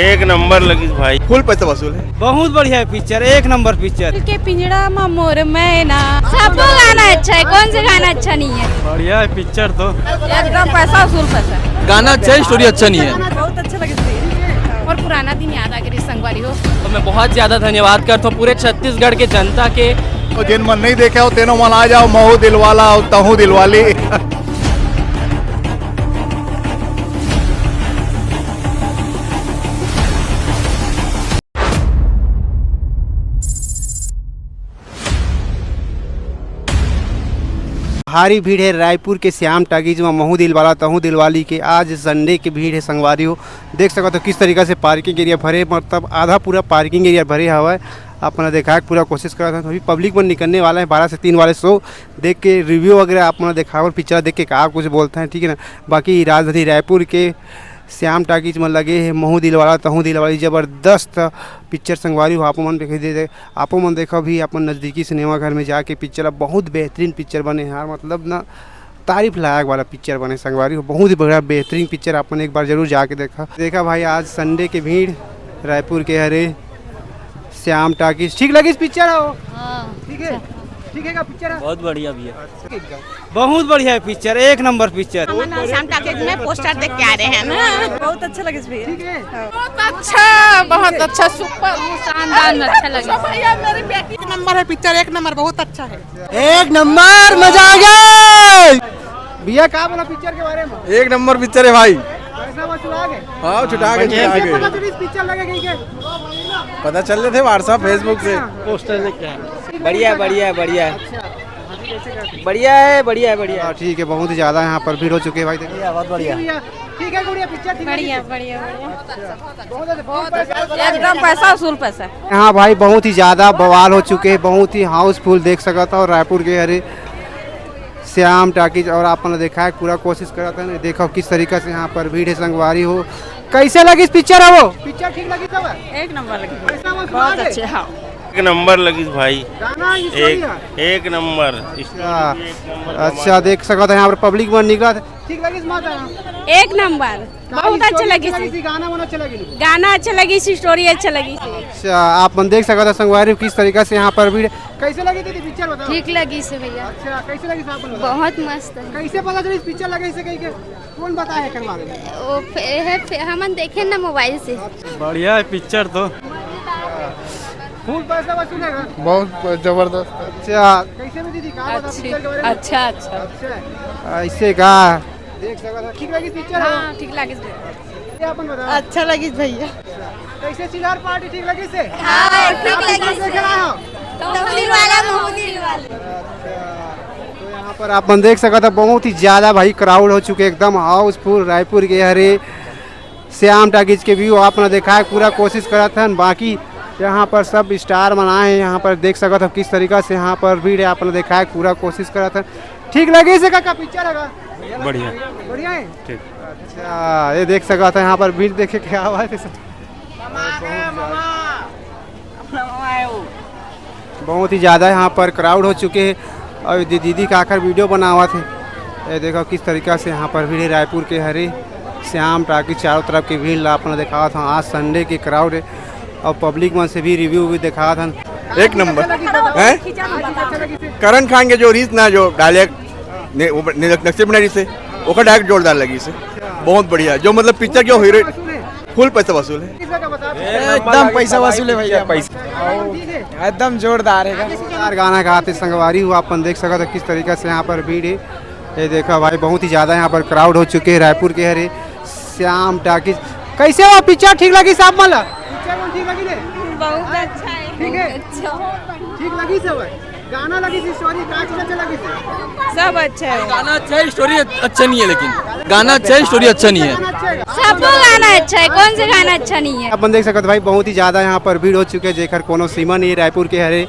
एक नंबर लगी भाई, फुल पैसा वसूल है। बहुत बढ़िया पिक्चर, एक नंबर पिक्चर। के पिंजड़ा में मोर मैना, सबको गाना अच्छा है, कौन सा गाना अच्छा नहीं है? बढ़िया है पिक्चर तो एकदम पैसा वसूल पैसा। गाना अच्छा है, स्टोरी अच्छा नहीं है। बहुत अच्छा लगे और पुराना दिन याद आ गया संगवारी हो। तो मैं बहुत ज्यादा धन्यवाद करता हूँ पूरे छत्तीसगढ़ के जनता के। तो जिन मन नहीं देखे हो तेनो मन आ जाओ, महू दिलवाला और तहू दिलवाली। भारी भीड़ है रायपुर के श्याम टाकीज में, महू दिलवाला तहू दिलवाली के। आज संडे की भीड़ है संगवारी हो, देख सको तो किस तरीके से पार्किंग एरिया भरे, मतलब आधा पूरा पार्किंग एरिया भरे हवा है। अपना देखा है पूरा कोशिश करा था, अभी पब्लिक में निकलने वाला है 12 से 3 वाले शो देख के रिव्यू वगैरह अपना देखा और पिक्चर देख के कहा कुछ बोलते हैं, ठीक है ना। बाकी राजधानी रायपुर के श्याम टाकीज में लगे हैं महू दिलवाला तहू दिलवाली, ज़बरदस्त पिक्चर संगवारी हो। आपो मन देखे दे, आपो मन देखो भी अपन नज़दीकी सिनेमा घर में जाके पिक्चर, अब बहुत बेहतरीन पिक्चर बने यार, मतलब ना तारीफ लायक वाला पिक्चर बने संगवारी हो। बहुत ही बड़ा बेहतरीन पिक्चर, अपन एक बार जरूर जाके देखा भाई। आज संडे के भीड़ रायपुर के हरे श्याम टाकीज, ठीक लगी इस पिक्चर हो? ठीक है, ठीक है का पिक्चर है बहुत बढ़िया भी है। बहुत बढ़िया है पिक्चर, एक नंबर पिक्चर। श्याम टाकीज में पोस्टर देख के आ रहे हैं ना, बहुत अच्छा लगे। ठीक है, बहुत अच्छा सुपर शानदार अच्छा लगे। एक नंबर है पिक्चर, एक नंबर, बहुत अच्छा है। एक नंबर, मजा आ गया। भैया क्या बोला पिक्चर के बारे में? एक नंबर पिक्चर है भाई। पैसा वसूला गए? हाँ, छुटा के पिक्चर लगेगा, पता चल रहे थे व्हाट्सएप फेसबुक से। पोस्टर लेके आए। बढ़िया बढ़िया बढ़िया बढ़िया है, बढ़िया है, बढ़िया। हाँ ठीक है, बहुत ही ज़्यादा यहाँ पर भीड़ हो चुके हैं भाई। देखिए बहुत बढ़िया। ठीक है गुड़िया, पिक्चर ठीक है? बढ़िया बढ़िया एकदम पैसा वसूल पैसा। हाँ भाई, बहुत ही ज़्यादा बवाल हो चुके हैं, बहुत ही हाउसफुल देख सका था। और रायपुर के हरे श्याम टाकीज और आपने देखा है, पूरा कोशिश करा था, देखो किस तरीके से यहाँ पर भीड़ है संगवारी हो। कैसे लगी इस पिक्चर है वो? पिक्चर ठीक लगी सब? एक नंबर लगे, पैसा वसूल बहुत आगे? अच्छे। हाँ, एक नंबर लगी भाई, गाना एक नंबर। अच्छा देख सका था, यहाँ पर पब्लिक में निकला था। ठीक लगी इस माता? एक नंबर, बहुत अच्छा लगी। गाना वाना अच्छा लगी? गाना अच्छा लगी, स्टोरी अच्छा लगी। अच्छा, आप देख सका था संगवारी किस तरीके से यहाँ पर भीड़। कैसे लगी थी पिक्चर बताओ? ठीक लगी से भैया। अच्छा, कैसे लगी साहब? बहुत मस्त है। कैसे पता चली इस पिक्चर लगे इसे? कहीं के कौन बताया है करवा? हम देखे ना मोबाइल से। बढ़िया है पिक्चर तो। फुल पैसा वसूलेगा? बहुत जबरदस्त। अच्छा, कैसे में दीदी कहा बता पिक्चर के बारे में? अच्छा अच्छा अच्छा, ऐसे का देख सका था। ठीक लगी पिक्चर? हाँ ठीक लगी। अपन बताओ। अच्छा लगी भैया। कैसे सिलार पार्टी ठीक लगी से? हाँ ठीक लगी। देख रहा हो? तो यहाँ पर आप देख सका था, बहुत ही ज़्यादा भाई क्राउड हो चुके, एकदम हाउसफुल रायपुर के हरे श्याम टाकीज के व्यू आपने देखा है, पूरा कोशिश करा था। बाकी यहाँ पर सब स्टार बनाए हैं, यहाँ पर देख सका था किस तरीका से यहाँ पर भीड़ है, आपने देखा है, पूरा कोशिश करा था। ठीक लगे इसे का पिक्चर है? बढ़िया बढ़िया है, ठीक। अच्छा, ये देख सका था यहाँ पर भीड़ देखे क्या हुआ है। बहुत ही ज़्यादा यहाँ पर क्राउड हो चुके हैं और दीदी का आकर वीडियो बना हुआ थे। ये देखो किस तरीक़ा से यहाँ पर भीड़ है रायपुर के हरे श्याम टाकीज, चारों तरफ की भीड़ आपने देखा था। आज संडे की क्राउड है और पब्लिक में से भी रिव्यू भी देखा था। एक नंबर है। करण खान के जो रीत ना जो डायलेक्ट नक्शे बनाई से ओका डायरेक्ट जोरदार लगी से, बहुत बढ़िया। जो मतलब पिक्चर जो हीरो फुल पैसा वसूल है। एकदम पैसा वसूल है भैया, पैसा एकदम जोरदार है। यार गाना गाते संगवारी हुआ, अपन देख सका था किस तरीके से यहाँ पर भीड़ है। ये देखा भाई, बहुत ही ज़्यादा यहाँ पर क्राउड हो चुके हैं रायपुर के हरे श्याम टाकीज। कैसे हुआ पिक्चर? ठीक लगी साहब? मला पिक्चर ठीक लगी? बहुत अच्छा है। ठीक है, ठीक लगी सब? गाना लगी थी, स्टोरी अच्छा लगी थी? सब अच्छा है। गाना अच्छा है, स्टोरी अच्छा नहीं है। लेकिन गाना अच्छा है, स्टोरी अच्छा नहीं है। सबको गाना अच्छा है, कौन सा गाना अच्छा नहीं है? अपन देख सकते भाई, बहुत ही ज़्यादा यहाँ पर भीड़ हो चुके हैं, जेकर कोनो सीमा नहीं है। रायपुर के हरे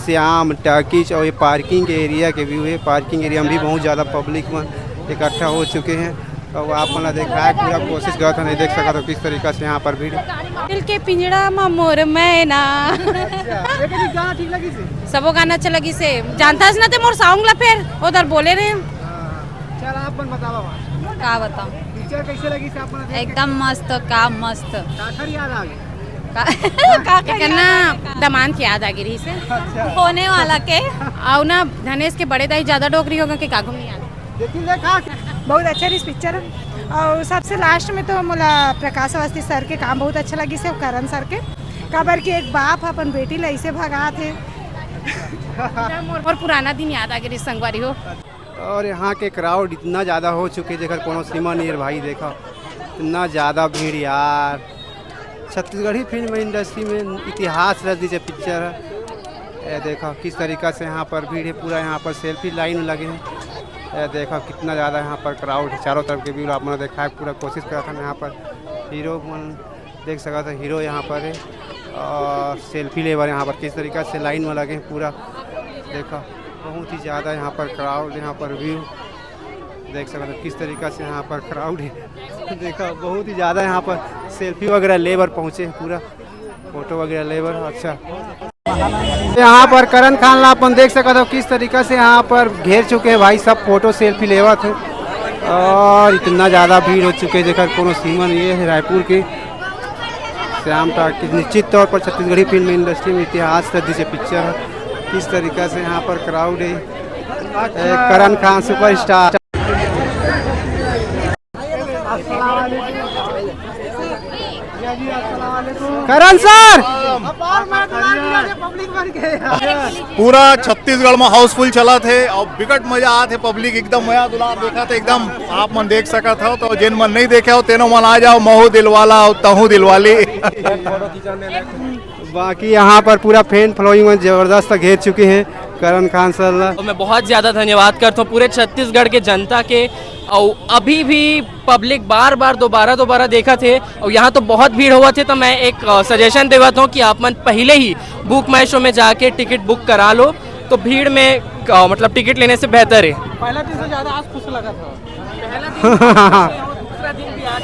श्याम टाकीज और ये पार्किंग के एरिया के व्यू है। पार्किंग एरिया में भी बहुत ज़्यादा पब्लिक में इकट्ठा हो चुके हैं और आपने देखा है, पूरा कोशिश करा था, नहीं देख सका तो किस तरीके से यहाँ पर भीड़। दिल के पिंजड़ा में मोर मैना। गाना ठीक लगी से? सबो गाना अच्छा लगी से। जानता ना मोर सॉन्ग ला फिर उधर बोले रहे। चल आप बताओ का बताऊं? पिक्चर कैसे लगी से आपको देख के? एकदम मस्त काम मस्त काखर याद आ गई करना दमान की याद आ गिरी से होने वाला के और ना धनेश के बड़े दाई ज्यादा डोकरी होगा कि कागम नहीं आता देखिए देखा बहुत अच्छा रही पिक्चर और सबसे लास्ट में तो मोला प्रकाश अवस्थी सर के काम बहुत अच्छा लगी से करण सर के काबर की एक बाप अपन बेटी ला ऐसे भगा थे और पुराना दिन याद आ गिरी संगवारी हो। और यहाँ के क्राउड इतना ज़्यादा हो चुके जेकर कोनो सीमा नहीं है भाई। देखो इतना ज़्यादा भीड़ यार। छत्तीसगढ़ी फिल्म इंडस्ट्री में इतिहास रच दीजिए पिक्चर है। देखो किस तरीक़ा से यहाँ पर भीड़ है। पूरा यहाँ पर सेल्फी लाइन लगे हैं। देखो कितना ज़्यादा यहाँ पर क्राउड है। चारों तरफ के व्यू आपने देखा है। पूरा कोशिश करा था यहाँ पर हीरो देख सका था। हीरो यहाँ पर है और सेल्फी लेवर यहाँ पर किस तरीक़ा से लाइन में लगे हैं। पूरा देखो बहुत ही ज़्यादा यहाँ पर क्राउड, यहाँ पर व्यू देख सकते हो किस तरीक़ा से यहाँ पर क्राउड है। देखो बहुत ही ज़्यादा यहाँ पर सेल्फी वगैरह लेबर पहुँचे हैं। पूरा फोटो वगैरह लेबर। अच्छा यहाँ पर करण खान ला अपन देख सकते हो किस तरीक़ा से यहाँ पर घेर चुके हैं भाई। सब फोटो सेल्फी लेवा थे और इतना ज़्यादा भीड़ हो चुके हैं जेकर कोनो सीमा नहीं है। रायपुर के श्याम टाकीज निश्चित तौर पर छत्तीसगढ़ी फिल्म इंडस्ट्री में इतिहास रच दीजिए पिक्चर है। किस तरीक़ा से यहाँ पर क्राउड है। करण खान सुपरस्टार। करण सर पूरा छत्तीसगढ़ में हाउसफुल चला थे और बिकट मजा आते पब्लिक एकदम मया दुलार देखा था एकदम। आप मन देख सका था तो जिन मन नहीं देखे हो तेनो मन आ जाओ। महू दिलवाला और तहू दिलवाली। बाकी यहाँ पर पूरा फैन फॉलोइंग में जबरदस्त घेर चुके हैं करण खान सर। तो मैं बहुत ज़्यादा धन्यवाद करता हूँ पूरे छत्तीसगढ़ के जनता के। और अभी भी पब्लिक बार बार दोबारा देखा थे और यहाँ तो बहुत भीड़ हुआ थे। तो मैं एक सजेशन देता हूँ कि आप मन पहले ही बुक माई शो में जाके टिकट बुक करा लो तो भीड़ में मतलब टिकट लेने से बेहतर है। पहला दिन से ज़्यादा आज खुश लगा था। पहला दिन दूसरा दिन भी आज